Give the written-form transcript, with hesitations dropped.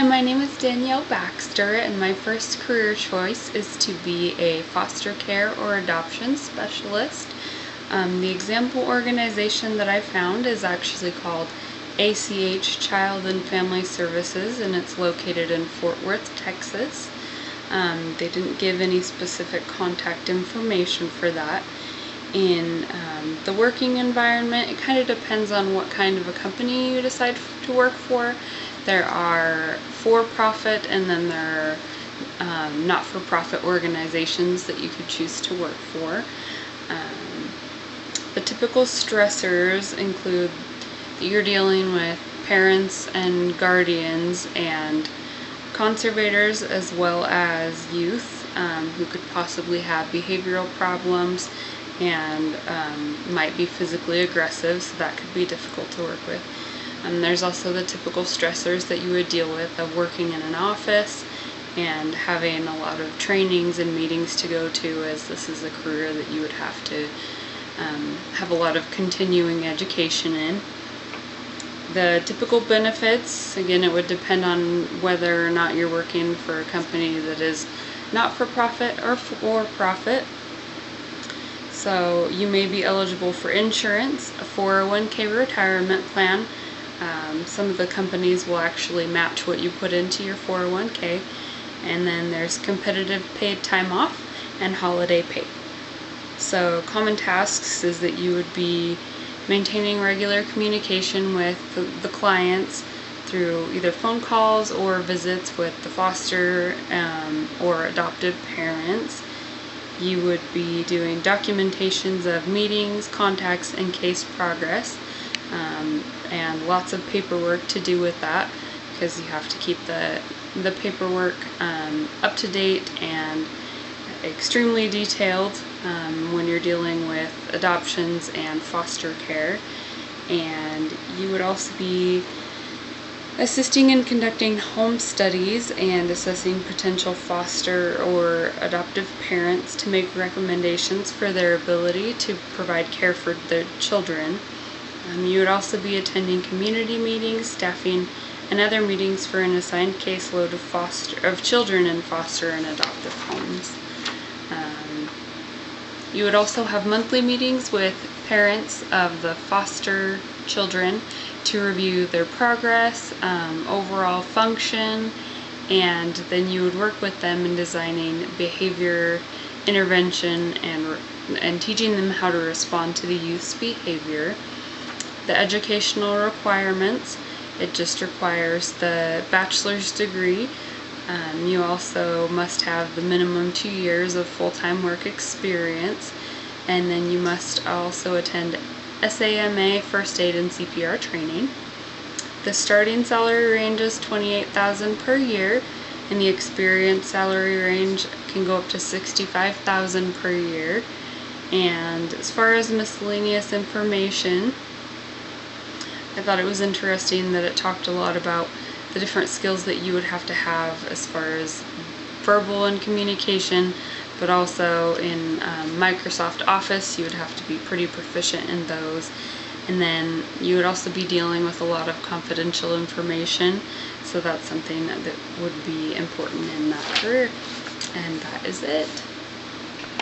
Hi, my name is Danielle Baxter, and my first career choice is to be a foster care or adoption specialist. The example organization that I found is actually called ACH Child and Family Services, and it's located in Fort Worth, Texas. They didn't give any specific contact information for that. In the working environment, it kind of depends on what kind of a company you decide to work for. There are for-profit and then there are not-for-profit organizations that you could choose to work for. The typical stressors include that you're dealing with parents and guardians and conservators as well as youth who could possibly have behavioral problems and might be physically aggressive, so that could be difficult to work with. There's also the typical stressors that you would deal with of working in an office and having a lot of trainings and meetings to go to, as this is a career that you would have to have a lot of continuing education in. The typical benefits, again, it would depend on whether or not you're working for a company that is not-for-profit or for-profit. So you may be eligible for insurance, a 401k retirement plan. Some of the companies will actually match what you put into your 401k. And then there's competitive paid time off and holiday pay. So common tasks is that you would be maintaining regular communication with the clients through either phone calls or visits with the foster or adoptive parents. You would be doing documentations of meetings, contacts, and case progress, and lots of paperwork to do with that, because you have to keep the paperwork up to date and extremely detailed when you're dealing with adoptions and foster care. And you would also be assisting in conducting home studies and assessing potential foster or adoptive parents to make recommendations for their ability to provide care for their children. You would also be attending community meetings, staffing, and other meetings for an assigned caseload of children in foster and adoptive homes. You would also have monthly meetings with parents of the foster children to review their progress, overall function, and then you would work with them in designing behavior intervention and teaching them how to respond to the youth's behavior. The educational requirements, it just requires the bachelor's degree. You also must have the minimum 2 years of full-time work experience, and then you must also attend SAMA, first aid, and CPR training. The starting salary range is $28,000 per year, and the experience salary range can go up to $65,000 per year. And as far as miscellaneous information, I thought it was interesting that it talked a lot about the different skills that you would have to have as far as verbal and communication, but also in Microsoft Office you would have to be pretty proficient in those. And then you would also be dealing with a lot of confidential information, so that's something that would be important in that career. And that is it.